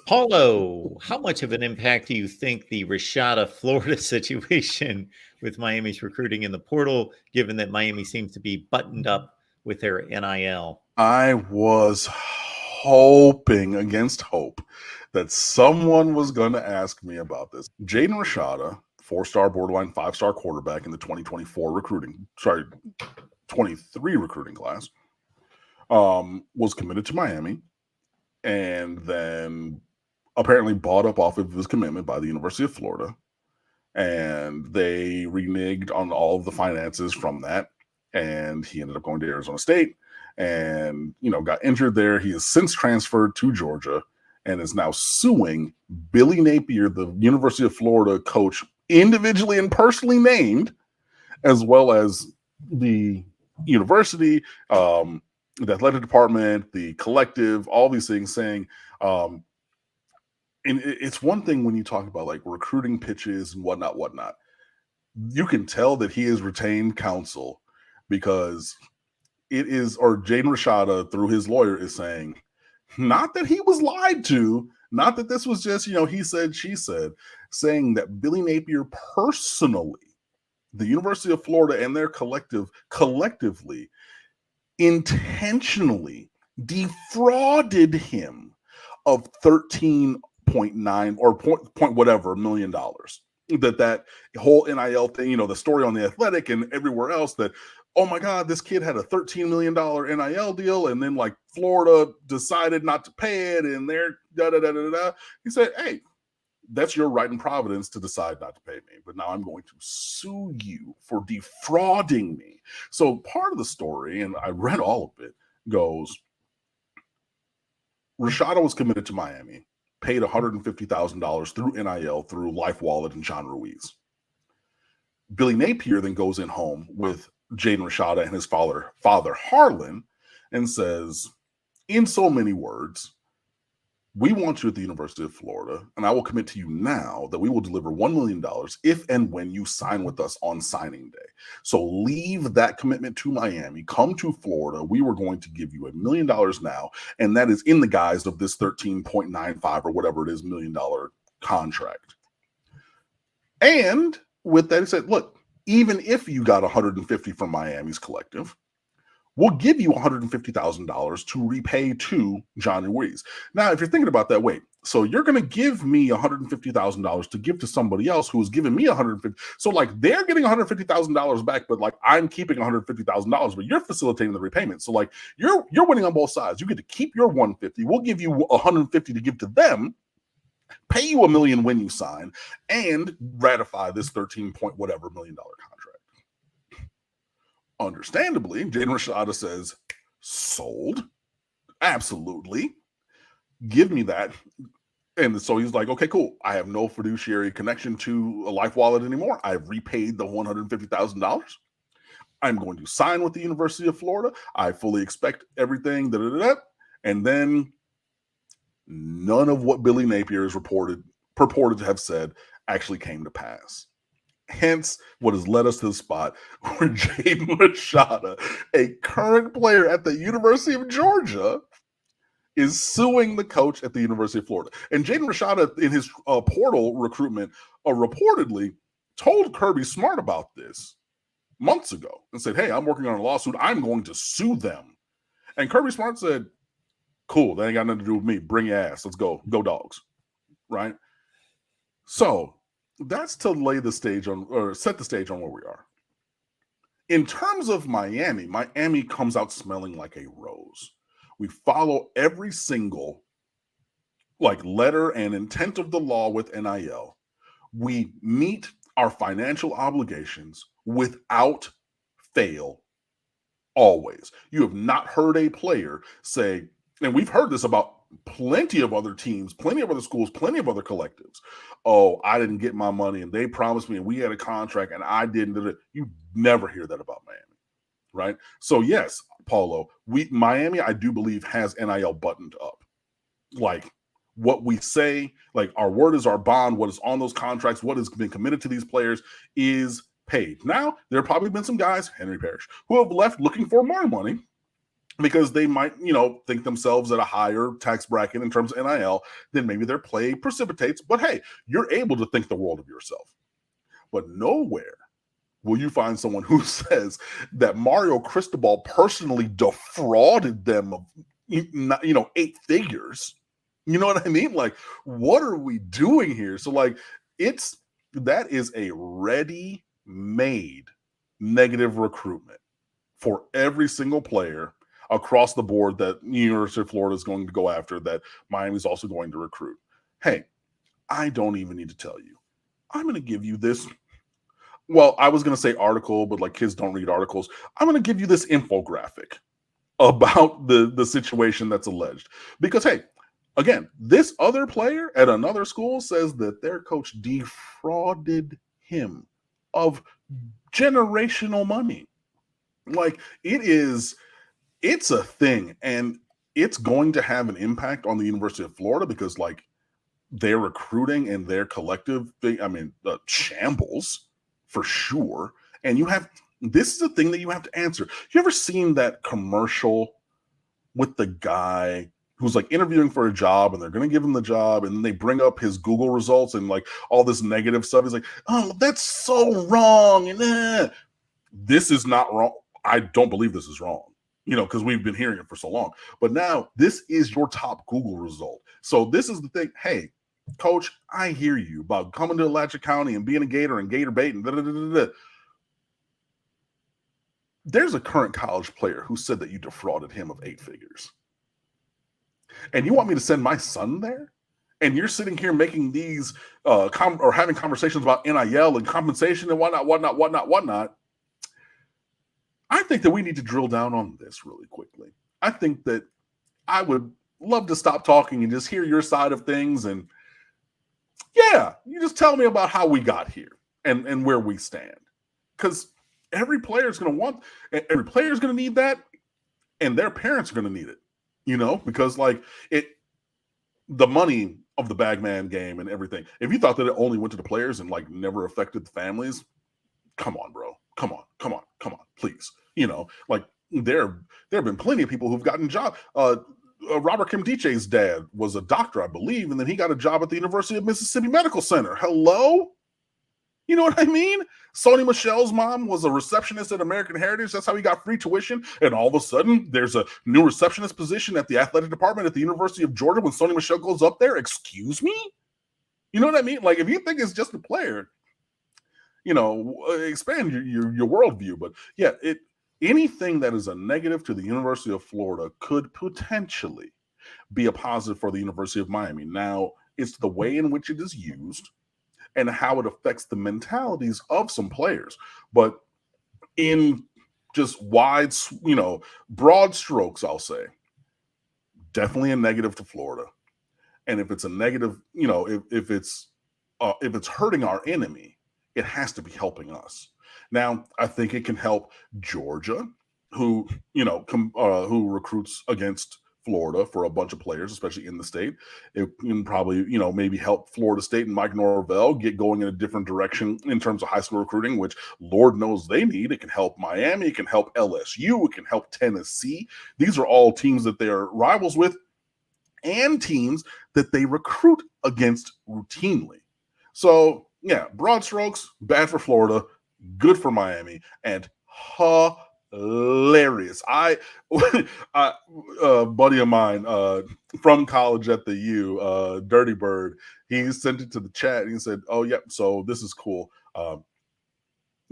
Paulo, how much of an impact do you think the Rashada, Florida situation with Miami's recruiting in the portal, given that Miami seems to be buttoned up with their NIL? I was hoping against hope that someone was going to ask me about this. Jaden Rashada, 4-star borderline 5-star quarterback in the 23 recruiting class, was committed to Miami and then apparently bought up off of his commitment by the University of Florida. And they reneged on all of the finances from that. And he ended up going to Arizona State and, got injured there. He has since transferred to Georgia and is now suing Billy Napier, the University of Florida coach, individually and personally named, as well as the university, the athletic department, the collective, all these things, saying, and it's one thing when you talk about like recruiting pitches and whatnot. You can tell that he has retained counsel because Jaden Rashada through his lawyer is saying, not that he was lied to, not that this was just, he said, she said, saying that Billy Napier personally, the University of Florida and their collectively, intentionally defrauded him of 13.9 or point whatever $1 million. That whole NIL thing, the story on The Athletic and everywhere else that, oh my God, this kid had a $13 million NIL deal, and then like Florida decided not to pay it, and they're da-da-da-da-da. He said, hey, that's your right in Providence to decide not to pay me, but now I'm going to sue you for defrauding me. So part of the story, and I read all of it, goes, Rashada was committed to Miami, paid $150,000 through NIL, through Life Wallet and John Ruiz. Billy Napier then goes in home with Jaden Rashada and his father Harlan, and says, in so many words, we want you at the University of Florida, and I will commit to you now that we will deliver $1 million if and when you sign with us on signing day. So leave that commitment to Miami, come to Florida. We were going to give you $1 million now, and that is in the guise of this 13.95 or whatever it is $1 million contract. And with that, he said, look, even if you got $150 from Miami's collective, we'll give you $150,000 to repay to John Ruiz. Now, if you're thinking about that, wait, so you're going to give me $150,000 to give to somebody else who is giving me $150,000. So like they're getting $150,000 back, but like I'm keeping $150,000, but you're facilitating the repayment. So like you're winning on both sides. You get to keep your $150. We'll give you $150 to give to them, pay you $1 million when you sign, and ratify this 13 point whatever $1 million contract. Understandably, Jaden Rashada says, sold. Absolutely. Give me that. And so he's like, okay, cool. I have no fiduciary connection to a Life Wallet anymore. I've repaid the $150,000. I'm going to sign with the University of Florida. I fully expect everything. And then none of what Billy Napier is purported to have said actually came to pass. Hence, what has led us to the spot where Jaden Rashada, a current player at the University of Georgia, is suing the coach at the University of Florida. And Jaden Rashada, in his portal recruitment, reportedly told Kirby Smart about this months ago and said, hey, I'm working on a lawsuit. I'm going to sue them. And Kirby Smart said, cool, that ain't got nothing to do with me. Bring your ass. Let's go. Go Dogs. Right? So that's to lay the stage on, or set the stage on where we are. In terms of Miami comes out smelling like a rose. We follow every single like letter and intent of the law with NIL. We meet our financial obligations without fail, always. You have not heard a player say, and we've heard this about plenty of other teams, plenty of other schools, plenty of other collectives. Oh, I didn't get my money and they promised me and we had a contract and I didn't. You never hear that about Miami, right? So yes, Paulo, Miami, I do believe, has NIL buttoned up. Like what we say, like our word is our bond, what is on those contracts, what has been committed to these players is paid. Now, there have probably been some guys, Henry Parrish, who have left looking for more money. because they might, think themselves at a higher tax bracket in terms of NIL than maybe their play precipitates. But hey, you're able to think the world of yourself. But nowhere will you find someone who says that Mario Cristobal personally defrauded them of, 8 figures. You know what I mean? Like, what are we doing here? So, like, that is a ready-made negative recruitment for every single player across the board that University of Florida is going to go after, that Miami's also going to recruit. Hey, I don't even need to tell you. I'm going to give you this. Well, I was going to say article, but like kids don't read articles. I'm going to give you this infographic about the situation that's alleged. Because, hey, again, this other player at another school says that their coach defrauded him of generational money. Like, it's a thing, and it's going to have an impact on the University of Florida because, like, their recruiting and their collective thing, shambles for sure. And this is the thing that you have to answer. You ever seen that commercial with the guy who's like interviewing for a job and they're going to give him the job and then they bring up his Google results and like all this negative stuff? He's like, oh, that's so wrong. And this is not wrong. I don't believe this is wrong, because we've been hearing it for so long. But now this is your top Google result. So this is the thing. Hey, coach, I hear you about coming to Alachua County and being a Gator and Gator bait and da-da-da-da-da. There's a current college player who said that you defrauded him of 8 figures. And you want me to send my son there? And you're sitting here making these or having conversations about NIL and compensation and whatnot. I think that we need to drill down on this really quickly. I think that I would love to stop talking and just hear your side of things. And yeah, you just tell me about how we got here and where we stand. Because every player is going to need that, and their parents are going to need it, because like the money of the bagman game and everything. If you thought that it only went to the players and like never affected the families, come on, bro. Come on, please. Like there have been plenty of people who've gotten jobs. Robert Kimdiche's dad was a doctor, I believe, and then he got a job at the University of Mississippi Medical Center. Hello? You know what I mean? Sony Michelle's mom was a receptionist at American Heritage. That's how he got free tuition. And all of a sudden, there's a new receptionist position at the athletic department at the University of Georgia when Sony Michelle goes up there. Excuse me? You know what I mean? Like, if you think it's just a player, expand your worldview. But yeah, anything that is a negative to the University of Florida could potentially be a positive for the University of Miami. Now, it's the way in which it is used and how it affects the mentalities of some players. But in just broad strokes, I'll say, definitely a negative to Florida. And if it's a negative, if it's hurting our enemy, it has to be helping us. Now, I think it can help Georgia, who recruits against Florida for a bunch of players, especially in the state. It can probably, maybe help Florida State and Mike Norvell get going in a different direction in terms of high school recruiting, which Lord knows they need. It can help Miami. It can help LSU. It can help Tennessee. These are all teams that they are rivals with and teams that they recruit against routinely. So, yeah, broad strokes, bad for Florida, good for Miami, and hilarious. A buddy of mine from college at the U, Dirty Bird, he sent it to the chat and he said, oh, yep, so this is cool. Jaden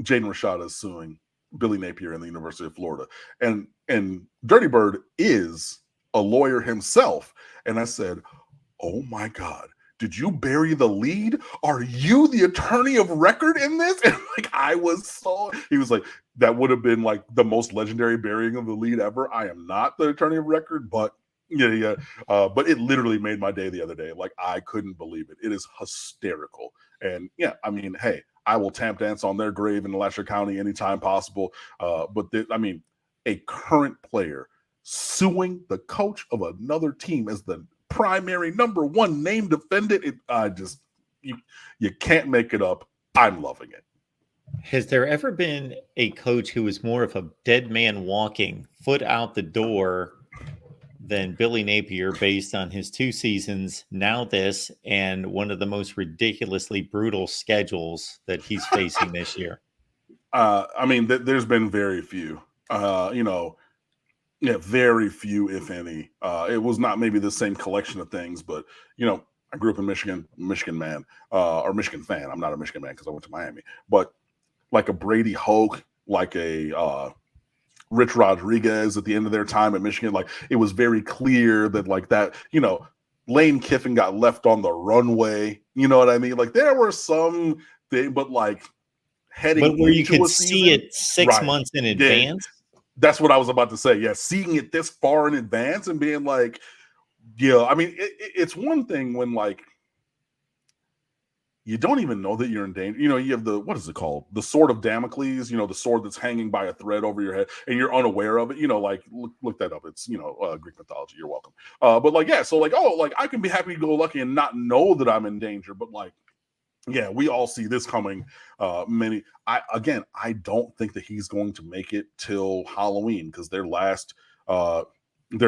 Rashada is suing Billy Napier in the University of Florida. And Dirty Bird is a lawyer himself. And I said, oh, my God. Did you bury the lead? Are you the attorney of record in this? And he was like, that would have been like the most legendary burying of the lead ever. I am not the attorney of record, but yeah. But it literally made my day the other day. Like, I couldn't believe it. It is hysterical. And yeah, I mean, hey, I will tap dance on their grave in Alachua County anytime possible. But a current player suing the coach of another team as the primary number one named defendant. You can't make it up. I'm loving it. Has there ever been a coach who was more of a dead man walking, foot out the door, than Billy Napier based on his 2 seasons, now this, and one of the most ridiculously brutal schedules that he's facing this year? I mean, there's been very few. You know, yeah, very few, if any. It was not maybe the same collection of things, but you know, I grew up in Michigan, Michigan man, or Michigan fan. I'm not a Michigan man because I went to Miami, but like a Brady Hoke, like a Rich Rodriguez at the end of their time at Michigan, like it was very clear that like that, you know, Lane Kiffin got left on the runway. You know what I mean? Like there were some things, but like heading But where you into could a see season, it 6 right? months in Yeah, advance? that's what I was about to say. Yeah, seeing it this far in advance and being like, yeah, I mean, it's one thing when like you don't even know that you're in danger. You know, you have the, what is it called? The sword of Damocles, you know, the sword that's hanging by a thread over your head and you're unaware of it. You know, like look that up. It's, you know, Greek mythology. You're welcome. But like, yeah, so like, oh, like I can be happy to go lucky and not know that I'm in danger. But like, yeah, we all see this coming. I don't think that he's going to make it till Halloween because their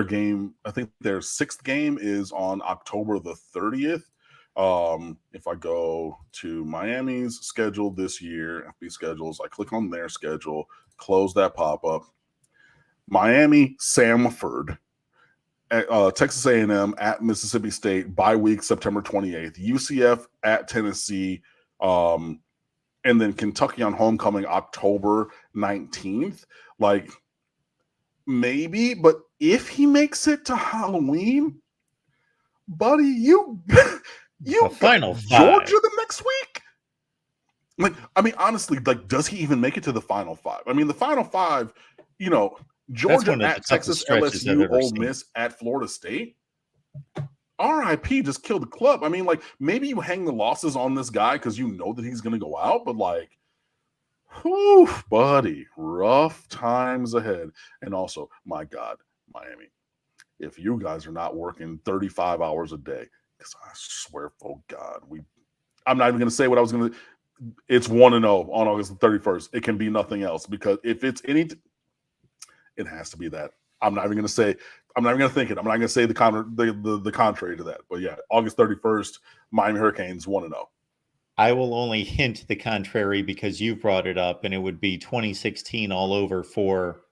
game, I think their 6th game is on October the 30th. If I go to Miami's schedule this year, FB schedules, I click on their schedule, close that pop-up. Miami, Samford, Texas A&M at Mississippi State, bye week September 28th, UCF at Tennessee, and then Kentucky on homecoming October 19th. Like maybe, but if he makes it to Halloween, buddy, you The got final 5. Georgia the next week. Like, I mean, honestly, like, does he even make it to the Final 5? I mean, the Final 5, you know, That's Georgia one of the at toughest Texas, stretches I've LSU, ever Ole seen. Miss at Florida State. RIP just killed the club. I mean, like, maybe you hang the losses on this guy because you know that he's going to go out, but like, whew, buddy, rough times ahead. And also, my God, Miami, if you guys are not working 35 hours a day, because I swear, oh God, I'm not even going to say what I was going to. It's 1-0 on August the 31st. It can be nothing else because if it's it has to be that. I'm not even going to say. I'm not even going to think it. I'm not going to say the contrary to that. But yeah, August 31st, Miami Hurricanes 1-0. I will only hint the contrary because you brought it up, and it would be 2016 all over for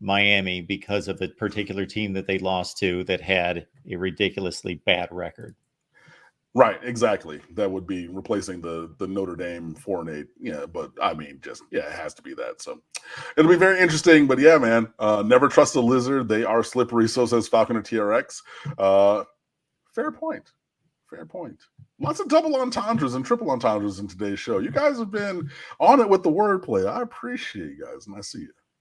Miami because of a particular team that they lost to that had a ridiculously bad record. Right, exactly. That would be replacing the Notre Dame 4-8. Yeah, but I mean, just it has to be that. So it'll be very interesting. But yeah, man, never trust a lizard. They are slippery. So says Falconer TRX. Fair point. Fair point. Lots of double entendres and triple entendres in today's show. You guys have been on it with the wordplay. I appreciate you guys, and I see you.